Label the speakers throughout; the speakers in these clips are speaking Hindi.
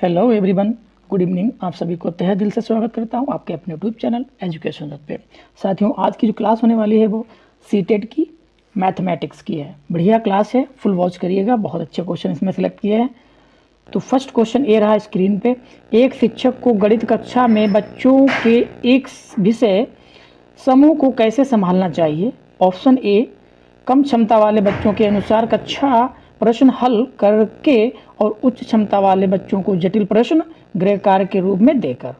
Speaker 1: Hello everyone, good evening. आप सभी को तहे दिल से स्वागत करता हूं आपके अपने यूट्यूब चैनल एजुकेशन रथ पे। साथियों, आज की जो क्लास होने वाली है वो सीटेट की मैथमेटिक्स की है। बढ़िया क्लास है, फुल वॉच करिएगा। बहुत अच्छे क्वेश्चन इसमें सेलेक्ट किए हैं। तो फर्स्ट क्वेश्चन ये रहा स्क्रीन पे। एक शिक्षक को गणित कक्षा में बच्चों के एक विषय समूह को कैसे संभालना चाहिए? ऑप्शन ए, कम क्षमता वाले बच्चों के अनुसार कक्षा प्रश्न हल करके और उच्च क्षमता वाले बच्चों को जटिल प्रश्न गृह कार्य के रूप में देकर।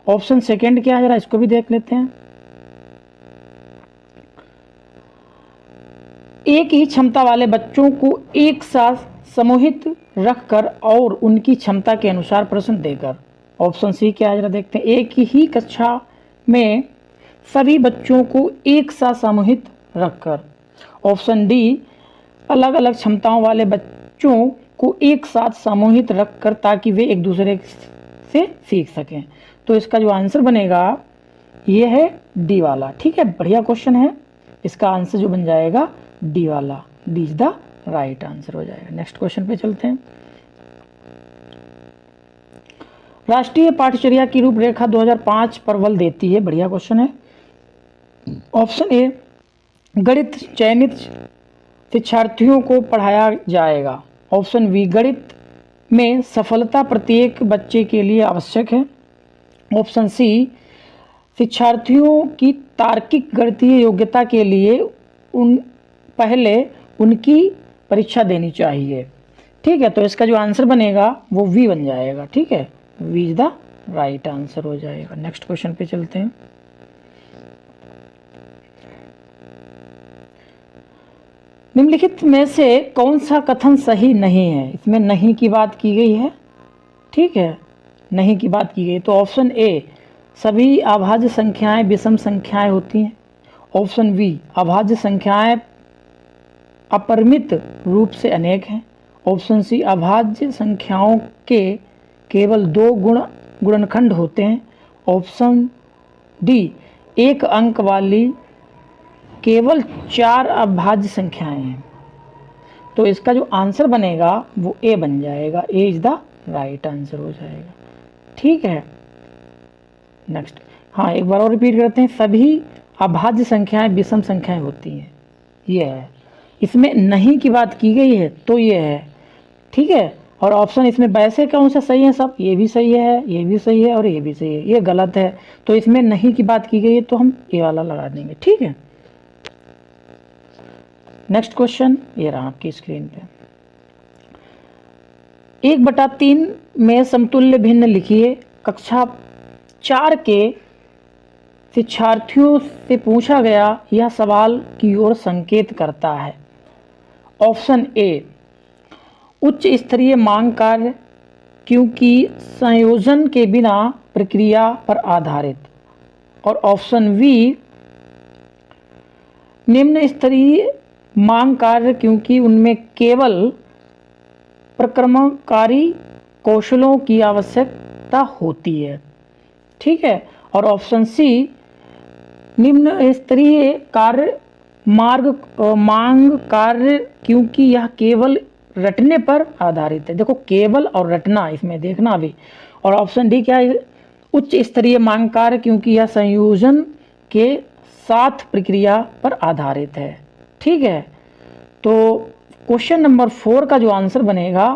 Speaker 1: ऑप्शन सेकंड क्या है, जरा इसको भी देख लेते हैं। एक ही क्षमता वाले बच्चों को एक साथ समूहित रखकर और उनकी क्षमता के अनुसार प्रश्न देकर। ऑप्शन सी क्या है, जरा देखते हैं। एक ही कक्षा में सभी बच्चों को एक साथ समूहित रखकर। ऑप्शन डी, अलग अलग क्षमताओं वाले बच्चों को एक साथ समूहित रखकर ताकि वे एक दूसरे से सीख सकें। तो इसका जो आंसर बनेगा ये है डी वाला। ठीक है, बढ़िया क्वेश्चन है। इसका आंसर जो बन जाएगा डी वाला, D is the right answer हो जाएगा। नेक्स्ट क्वेश्चन पे चलते हैं। राष्ट्रीय पाठ्यचर्या की रूपरेखा 2005 पर बल देती है। बढ़िया क्वेश्चन है। ऑप्शन ए, गणित चयनित शिक्षार्थियों को पढ़ाया जाएगा। ऑप्शन बी, गणित में सफलता प्रत्येक बच्चे के लिए आवश्यक है। ऑप्शन सी, शिक्षार्थियों की तार्किक गणितीय योग्यता के लिए पहले उनकी परीक्षा देनी चाहिए। ठीक है, तो इसका जो आंसर बनेगा वो वी बन जाएगा। ठीक है, B is the right answer हो जाएगा। नेक्स्ट क्वेश्चन पे चलते हैं। निम्नलिखित में से कौन सा कथन सही नहीं है? इसमें नहीं की बात की गई है। ठीक है, नहीं की बात की गई। तो ऑप्शन ए, सभी अभाज्य संख्याएं विषम संख्याएं होती हैं। ऑप्शन बी, अभाज्य संख्याएं अपरिमित रूप से अनेक हैं। ऑप्शन सी, अभाज्य संख्याओं के केवल दो गुणनखंड होते हैं। ऑप्शन डी, एक अंक वाली केवल 4 अभाज्य संख्याएं हैं। तो इसका जो आंसर बनेगा वो ए बन जाएगा। ए इज द राइट आंसर हो जाएगा। ठीक है, नेक्स्ट। हाँ, एक बार और रिपीट करते हैं। सभी अभाज्य संख्याएं विषम संख्याएं होती हैं, ये है। इसमें नहीं की बात की गई है तो ये है। ठीक है, और ऑप्शन इसमें वैसे कौन सा सही है? सब ये भी सही है, ये भी सही है और ये भी सही है। ये गलत है, तो इसमें नहीं की बात की गई है तो हम ये वाला लगा देंगे। ठीक है, नेक्स्ट क्वेश्चन ये रहा आपकी स्क्रीन पे। 1/3 में समतुल्य भिन्न लिखिए। कक्षा 4 के शिक्षार्थियों से पूछा गया यह सवाल की ओर संकेत करता है। ऑप्शन ए, उच्च स्तरीय मांग कार्य क्योंकि संयोजन के बिना प्रक्रिया पर आधारित। और ऑप्शन बी, निम्न स्तरीय मांग कार्य क्योंकि उनमें केवल प्रक्रमणकारी कौशलों की आवश्यकता होती है। ठीक है, और ऑप्शन सी, निम्न स्तरीय कार्य मांग कार्य क्योंकि यह केवल रटने पर आधारित है। देखो, केवल और रटना इसमें देखना भी। और ऑप्शन डी क्या है, उच्च स्तरीय मांग कार्य क्योंकि यह संयोजन के साथ प्रक्रिया पर आधारित है। ठीक है, तो क्वेश्चन नंबर 4 का जो आंसर बनेगा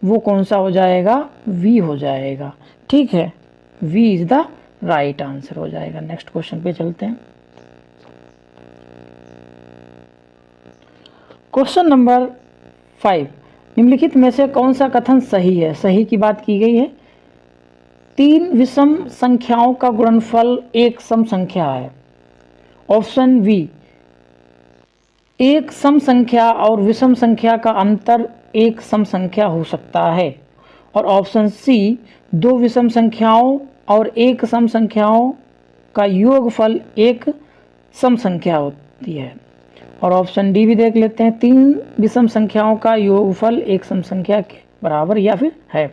Speaker 1: वो कौन सा हो जाएगा? वी हो जाएगा। ठीक है, B is the right answer हो जाएगा। नेक्स्ट क्वेश्चन पे चलते हैं। क्वेश्चन नंबर 5, निम्नलिखित में से कौन सा कथन सही है? सही की बात की गई है। 3 विषम संख्याओं का गुणनफल एक सम संख्या है। ऑप्शन बी, एक सम संख्या और विषम संख्या का अंतर एक सम संख्या हो सकता है। और ऑप्शन सी, 2 विषम संख्याओं और एक सम संख्याओं का योगफल एक सम संख्या होती है। और ऑप्शन डी भी देख लेते हैं, 3 विषम संख्याओं का योगफल एक सम संख्या के बराबर या फिर है।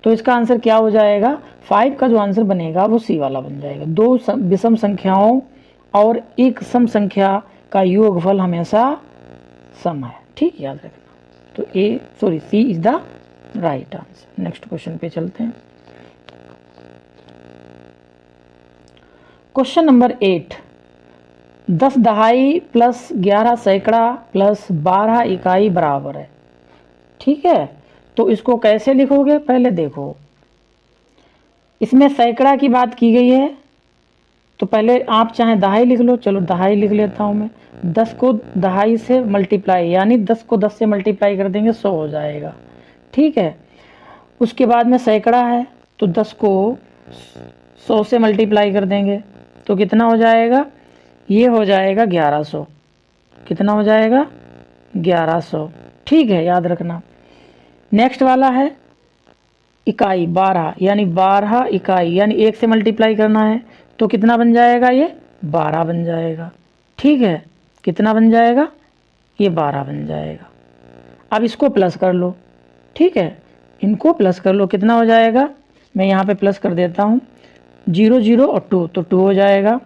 Speaker 1: तो इसका आंसर क्या हो जाएगा? 5 का जो आंसर बनेगा वो सी वाला बन जाएगा। 2 विषम संख्याओं और एक सम संख्या का योगफल हमेशा सम है। ठीक, याद रखना। तो C is the right answer. Next question पे चलते हैं। क्वेश्चन नंबर 8, 10 दहाई प्लस 11 सैकड़ा प्लस 12 इकाई बराबर है। ठीक है, तो इसको कैसे लिखोगे पहले देखो। इसमें सैकड़ा की बात की गई है, तो पहले आप चाहे दहाई लिख लो, चलो दहाई लिख लेता हूँ मैं। 10 को दहाई से मल्टीप्लाई, यानी 10 को 10 से मल्टीप्लाई कर देंगे 100 हो जाएगा। ठीक है, उसके बाद में सैकड़ा है, तो 10 को 100 से मल्टीप्लाई कर देंगे तो कितना हो जाएगा, ये हो जाएगा 1100। कितना हो जाएगा, 1100। ठीक है, याद रखना। नेक्स्ट वाला है इकाई 12, यानी 12 इकाई, यानी 1 से मल्टीप्लाई करना है तो कितना बन जाएगा, ये 12 बन जाएगा। ठीक है, कितना बन जाएगा, ये 12 बन जाएगा। अब इसको प्लस कर लो। ठीक है, इनको प्लस कर लो, कितना हो जाएगा, मैं यहाँ पे प्लस कर देता हूँ। 0 0 और 2 तो 2 हो जाएगा।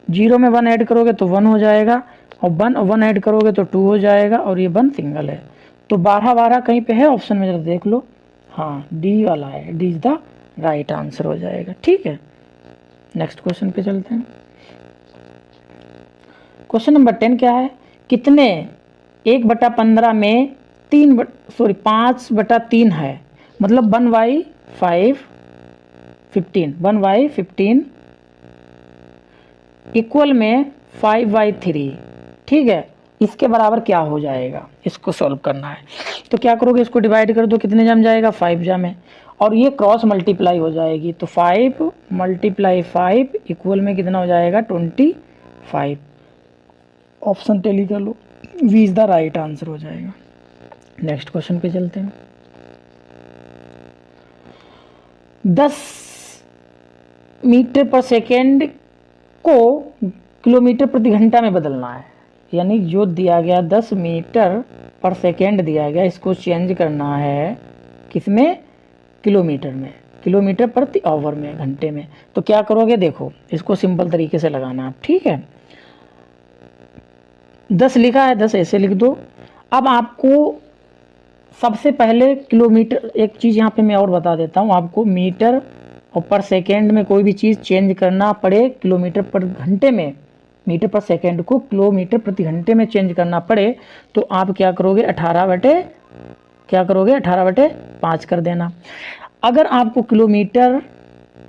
Speaker 1: 0 में 1 ऐड करोगे तो 1 हो जाएगा, और 1 और 1 ऐड करोगे तो 2 हो जाएगा, और ये 1 सिंगल है। तो 12 12 कहीं पे है ऑप्शन में, जरा देख लो। हाँ, डी वाला है, D is the right answer हो जाएगा। ठीक है, नेक्स्ट क्वेश्चन पे चलते हैं। क्वेश्चन नंबर 10 क्या है, कितने 1/15 में 5/3 है, मतलब 1/5 15, 1/15 इक्वल में 5/3। ठीक है, इसके बराबर क्या हो जाएगा, इसको सॉल्व करना है। तो क्या करोगे, इसको डिवाइड कर दो, कितने जम जाएगा, 5 जामे, और ये क्रॉस मल्टीप्लाई हो जाएगी, तो 5 × 5 इक्वल में कितना हो जाएगा, 25। ऑप्शन टेली कर लो, B is the right answer हो जाएगा। नेक्स्ट क्वेश्चन पे चलते हैं। 10 मीटर पर सेकेंड को किलोमीटर प्रति घंटा में बदलना है, यानी जो दिया गया 10 मीटर पर सेकेंड दिया गया, इसको चेंज करना है किसमें, किलोमीटर में, किलोमीटर प्रति आवर में, घंटे में। तो क्या करोगे, देखो इसको सिंपल तरीके से लगाना आप। ठीक है, 10 लिखा है, 10 ऐसे लिख दो। अब आपको सबसे पहले किलोमीटर, एक चीज़ यहाँ पे मैं और बता देता हूँ आपको, मीटर और पर सेकेंड में कोई भी चीज़ चेंज करना पड़े किलोमीटर पर घंटे में, मीटर पर सेकेंड को किलोमीटर प्रति घंटे में चेंज करना पड़े, तो आप क्या करोगे, 18/5 कर देना। अगर आपको किलोमीटर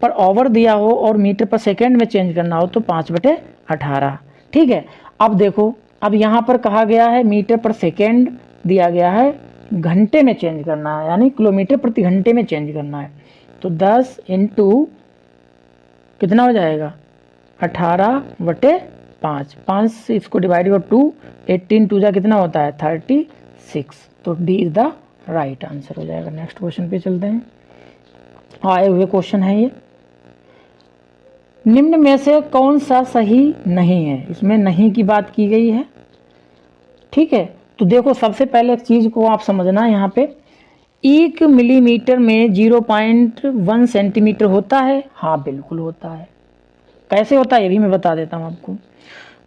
Speaker 1: पर आवर दिया हो और मीटर पर सेकेंड में चेंज करना हो तो 5/18। ठीक है, अब देखो, अब यहाँ पर कहा गया है मीटर पर सेकेंड दिया गया है, घंटे में चेंज करना है, यानी किलोमीटर प्रति घंटे में चेंज करना है। तो 10 × कितना हो जाएगा, 18/5, 5 से इसको डिवाइड करो 2, 18 2 जा कितना होता है, 36। तो D is the right answer हो जाएगा। नेक्स्ट क्वेश्चन पे चलते हैं, आए हुए क्वेश्चन है ये, निम्न में से कौन सा सही नहीं है, इसमें नहीं की बात की गई है। ठीक है, तो देखो सबसे पहले एक चीज को आप समझना, यहाँ पे 1 मिलीमीटर में 0.1 सेंटीमीटर होता है। हाँ बिल्कुल होता है, कैसे होता है ये भी मैं बता देता हूँ आपको।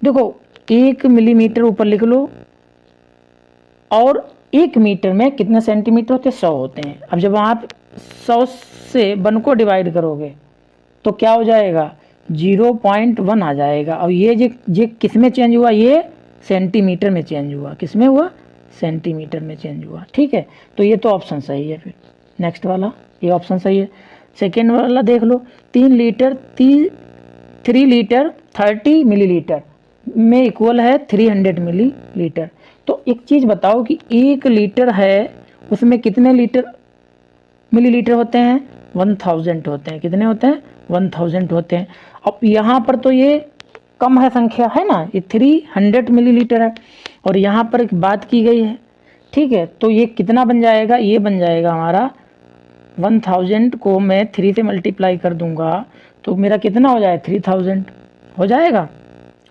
Speaker 1: देखो 1 मिलीमीटर ऊपर लिख लो, और 1 मीटर में कितने सेंटीमीटर होते हैं, 100 होते हैं। अब जब आप 100 से 1 को डिवाइड करोगे तो क्या हो जाएगा, 0.1 आ जाएगा। और ये किस में चेंज हुआ, ये सेंटीमीटर में चेंज हुआ, किस में हुआ, सेंटीमीटर में चेंज हुआ। ठीक है, तो ये तो ऑप्शन सही है। फिर नेक्स्ट वाला, ये ऑप्शन सही है। सेकेंड वाला देख लो, 3 लीटर 30 मिलीलीटर में इक्वल है 300 मिलीलीटर। तो एक चीज़ बताओ कि 1 लीटर है, उसमें कितने लीटर मिलीलीटर होते हैं, 1000 होते हैं। कितने होते हैं, 1000 होते हैं। अब यहाँ पर तो ये कम है संख्या, है ना, ये 300 मिलीलीटर है, और यहाँ पर एक बात की गई है। ठीक है, तो ये कितना बन जाएगा, ये बन जाएगा हमारा 1000 को मैं 3 से मल्टीप्लाई कर दूंगा तो मेरा कितना हो जाए, 3000 हो जाएगा,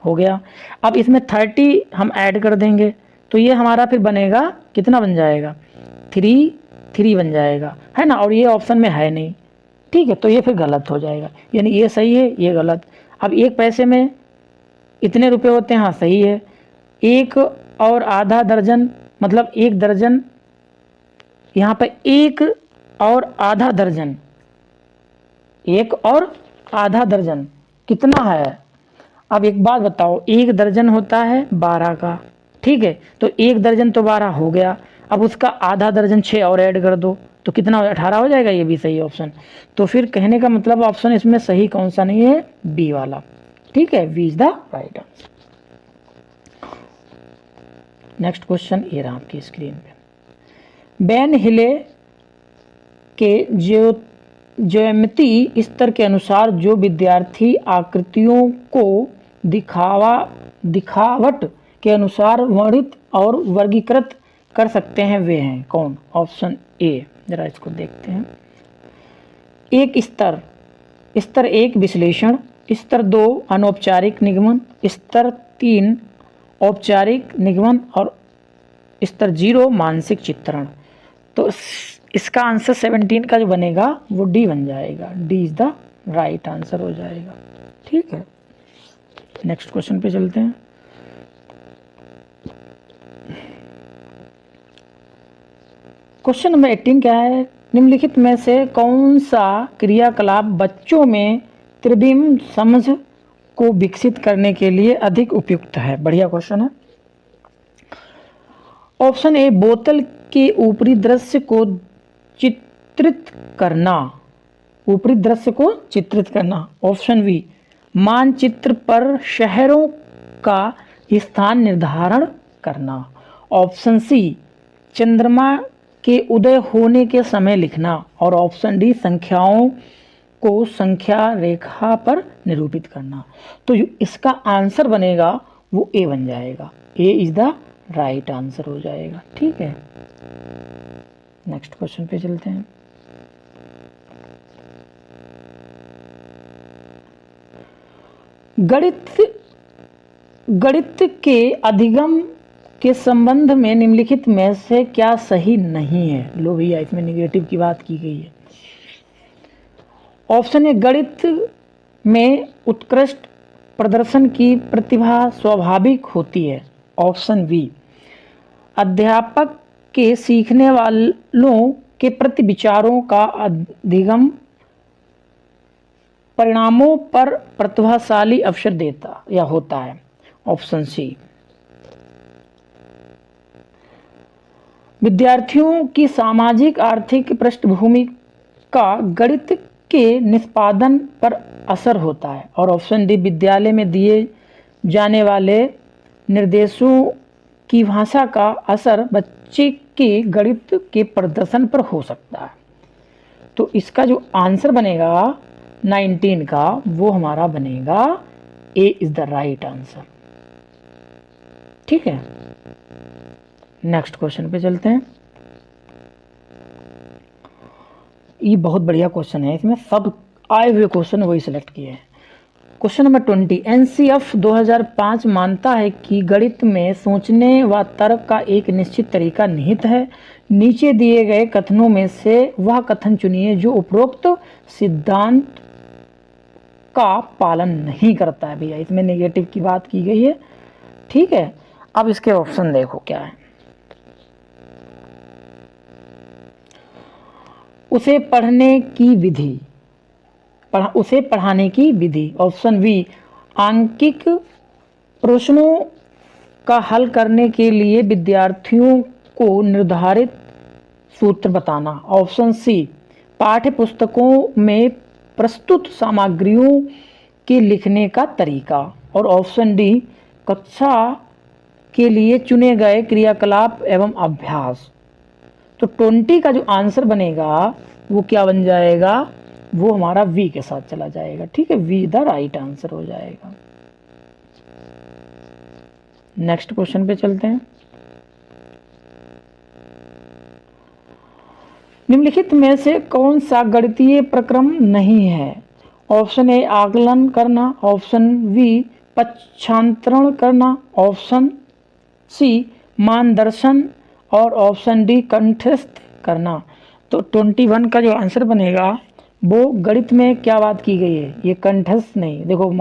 Speaker 1: हो गया। अब इसमें 30 हम ऐड कर देंगे तो ये हमारा फिर बनेगा, कितना बन जाएगा, 3 बन जाएगा, है ना, और ये ऑप्शन में है नहीं। ठीक है, तो ये फिर गलत हो जाएगा, यानी ये सही है, ये गलत। अब 1 पैसे में इतने रुपए होते हैं, हाँ सही है। 1 और आधा दर्जन, मतलब 1 दर्जन, यहाँ पे 1 और आधा दर्जन, 1 और आधा दर्जन कितना है। अब एक बात बताओ, 1 दर्जन होता है 12 का, ठीक है, तो 1 दर्जन तो 12 हो गया, अब उसका आधा दर्जन 6 और ऐड कर दो तो कितना हो, 18 हो जाएगा। ये भी सही ऑप्शन। तो फिर कहने का मतलब ऑप्शन इसमें सही कौन सा नहीं है, बी वाला, ठीक है, B is the right answer. Next question ये रहा आपकी स्क्रीन पे। बैन हिले के ज्यामिति स्तर के अनुसार जो विद्यार्थी आकृतियों को दिखावट के अनुसार वर्णित और वर्गीकृत कर सकते हैं वे हैं कौन। ऑप्शन ए, जरा इसको देखते हैं। एक स्तर, स्तर 1 विश्लेषण, स्तर 2 अनौपचारिक निगमन, स्तर 3 औपचारिक निगमन और स्तर 0 मानसिक चित्रण। तो इसका आंसर 17 का जो बनेगा वो डी बन जाएगा, D is the right answer हो जाएगा, ठीक है। नेक्स्ट क्वेश्चन पे चलते हैं। क्वेश्चन नंबर 18 क्या है, निम्नलिखित में से कौन सा क्रियाकलाप बच्चों में त्रिविम समझ को विकसित करने के लिए अधिक उपयुक्त है। बढ़िया क्वेश्चन है। ऑप्शन ए, बोतल के ऊपरी दृश्य को चित्रित करना, ऊपरी दृश्य को चित्रित करना। ऑप्शन बी, मानचित्र पर शहरों का स्थान निर्धारण करना। ऑप्शन सी, चंद्रमा के उदय होने के समय लिखना। और ऑप्शन डी, संख्याओं को संख्या रेखा पर निरूपित करना। तो इसका आंसर बनेगा वो ए बन जाएगा, ए इज द राइट आंसर हो जाएगा, ठीक है। नेक्स्ट क्वेश्चन पे चलते हैं। गणित के अधिगम के संबंध में निम्नलिखित में से क्या सही नहीं है। लो भैया, इसमें निगेटिव की बात की गई है। ऑप्शन ए, गणित में उत्कृष्ट प्रदर्शन की प्रतिभा स्वाभाविक होती है। ऑप्शन बी, अध्यापक के सीखने वालों के प्रति विचारों का अधिगम परिणामों पर प्रतिभाशाली अवसर देता या होता है। ऑप्शन सी, विद्यार्थियों की सामाजिक आर्थिक पृष्ठभूमि का गणित के निष्पादन पर असर होता है। और ऑप्शन डी, विद्यालय में दिए जाने वाले निर्देशों की भाषा का असर बच्चे के गणित के प्रदर्शन पर हो सकता है। तो इसका जो आंसर बनेगा 19 का वो हमारा बनेगा ए इज द राइट आंसर, ठीक है। नेक्स्ट क्वेश्चन पे चलते हैं। ये बहुत बढ़िया क्वेश्चन है, इसमें सब आए हुए क्वेश्चन वही सिलेक्ट किए हैं। क्वेश्चन नंबर 20, एनसीएफ 2005 मानता है कि गणित में सोचने व तर्क का एक निश्चित तरीका निहित है। नीचे दिए गए कथनों में से वह कथन चुनिए जो उपरोक्त सिद्धांत का पालन नहीं करता है। भैया, इसमें नेगेटिव की बात की गई है, ठीक है। अब इसके ऑप्शन देखो क्या है। उसे पढ़ने की विधि, उसे पढ़ाने की विधि। ऑप्शन बी, आंकिक प्रश्नों का हल करने के लिए विद्यार्थियों को निर्धारित सूत्र बताना। ऑप्शन सी, पाठ्य पुस्तकों में प्रस्तुत सामग्रियों के लिखने का तरीका। और ऑप्शन डी, कक्षा के लिए चुने गए क्रियाकलाप एवं अभ्यास। तो 20 का जो आंसर बनेगा वो क्या बन जाएगा, वो हमारा वी के साथ चला जाएगा, ठीक है, वी द राइट आंसर हो जाएगा। नेक्स्ट क्वेश्चन पे चलते हैं। निम्नलिखित में से कौन सा गणितीय प्रक्रम नहीं है। ऑप्शन ए, आकलन करना। ऑप्शन बी, पक्षांतरण करना। ऑप्शन सी, मानदर्शन। और ऑप्शन डी, कंठस्थ करना। तो 21 का जो आंसर बनेगा वो गणित में क्या बात की गई है, ये कंठस्थ नहीं। देखो,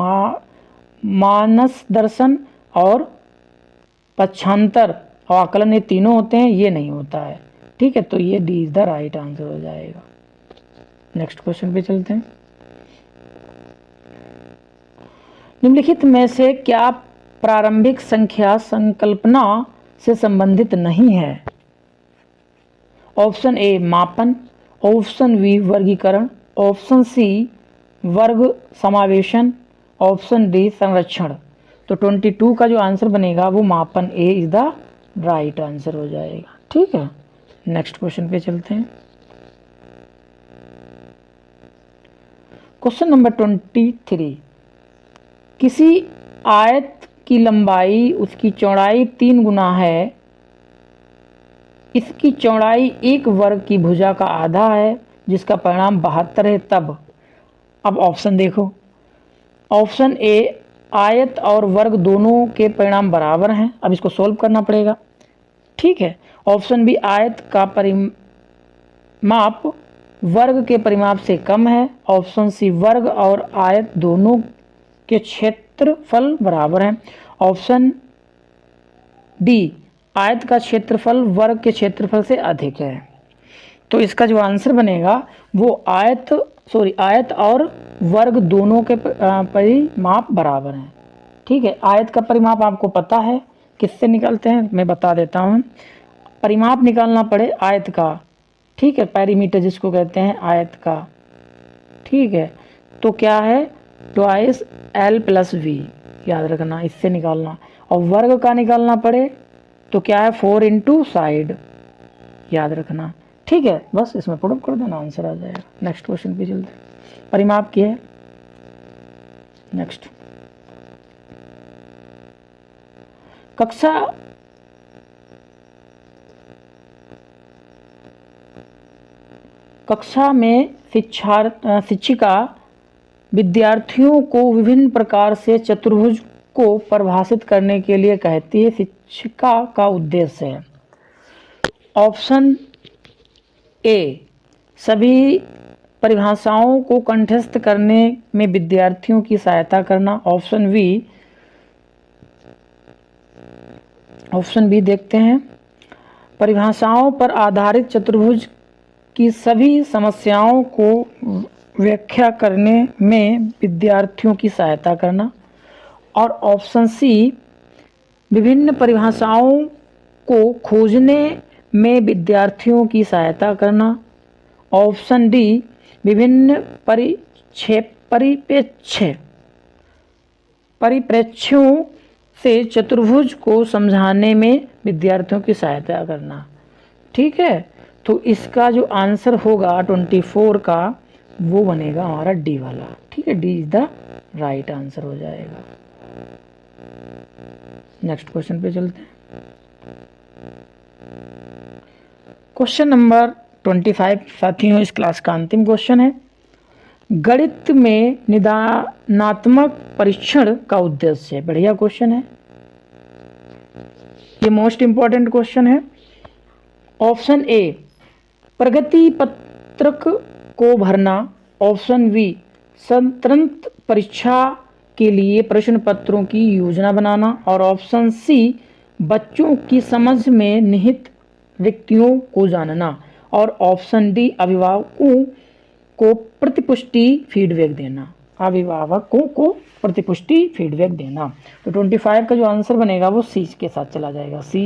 Speaker 1: मानस दर्शन और पक्षांतर और आकलन ये तीनों होते हैं, ये नहीं होता है, ठीक है। तो ये D is the right answer हो जाएगा। नेक्स्ट क्वेश्चन पे चलते हैं। निम्नलिखित में से क्या प्रारंभिक संख्या संकल्पना से संबंधित नहीं है? ऑप्शन ए मापन, ऑप्शन बी वर्गीकरण, ऑप्शन सी वर्ग समावेशन, ऑप्शन डी संरक्षण। तो 22 का जो आंसर बनेगा वो मापन ए इज द राइट आंसर हो जाएगा। ठीक है, नेक्स्ट क्वेश्चन पे चलते हैं। क्वेश्चन नंबर 23, किसी आयत की लंबाई उसकी चौड़ाई 3 गुना है, इसकी चौड़ाई 1 वर्ग की भुजा का आधा है, जिसका परिणाम 72 है, तब। अब ऑप्शन देखो। ऑप्शन ए आयत और वर्ग दोनों के परिणाम बराबर हैं, अब इसको सोल्व करना पड़ेगा। ठीक है। ऑप्शन बी आयत का परिमाप वर्ग के परिमाप से कम है। ऑप्शन सी वर्ग और आयत दोनों के क्षेत्रफल बराबर हैं। ऑप्शन डी आयत का क्षेत्रफल वर्ग के क्षेत्रफल से अधिक है। तो इसका जो आंसर बनेगा वो आयत और वर्ग दोनों के परिमाप बराबर हैं। ठीक है, आयत का परिमाप आपको पता है किससे निकालते हैं, मैं बता देता हूँ। परिमाप निकालना पड़े आयत का, ठीक है, पेरीमीटर जिसको कहते हैं आयत का। ठीक है, तो क्या है, ट्वाइस L + V, याद रखना, इससे निकालना। और वर्ग का निकालना पड़े तो क्या है, 4 × साइड, याद रखना। ठीक है, बस इसमें पुट अप कर देना, आंसर आ जाएगा। नेक्स्ट क्वेश्चन पे चलते हैं। परिमाप की है नेक्स्ट। कक्षा में शिक्षिका विद्यार्थियों को विभिन्न प्रकार से चतुर्भुज को परिभाषित करने के लिए कहती है, शिक्षिका का उद्देश्य है। ऑप्शन ए सभी परिभाषाओं को कंठस्थ करने में विद्यार्थियों की सहायता करना। ऑप्शन बी देखते हैं, परिभाषाओं पर आधारित चतुर्भुज की सभी समस्याओं को व्याख्या करने में विद्यार्थियों की सहायता करना। और ऑप्शन सी विभिन्न परिभाषाओं को खोजने में विद्यार्थियों की सहायता करना। ऑप्शन डी विभिन्न परिप्रेक्ष्यों से चतुर्भुज को समझाने में विद्यार्थियों की सहायता करना। ठीक है, तो इसका जो आंसर होगा 24 का वो बनेगा हमारा डी वाला। ठीक है, D is the right answer हो जाएगा। नेक्स्ट क्वेश्चन पे चलते हैं। क्वेश्चन नंबर 25 साथियों इस क्लास का अंतिम क्वेश्चन है। गणित में निदानात्मक परीक्षण का उद्देश्य है। बढ़िया क्वेश्चन है, ये मोस्ट इंपॉर्टेंट क्वेश्चन है। ऑप्शन ए प्रगति पत्रक को भरना। ऑप्शन बी स्वतंत्र परीक्षा के लिए प्रश्न पत्रों की योजना बनाना। और ऑप्शन सी बच्चों की समझ में निहित रिक्तियों को जानना। और ऑप्शन डी अभिभावकों को प्रतिपुष्टि फीडबैक देना। तो 25 का जो आंसर बनेगा वो सी के साथ चला जाएगा। सी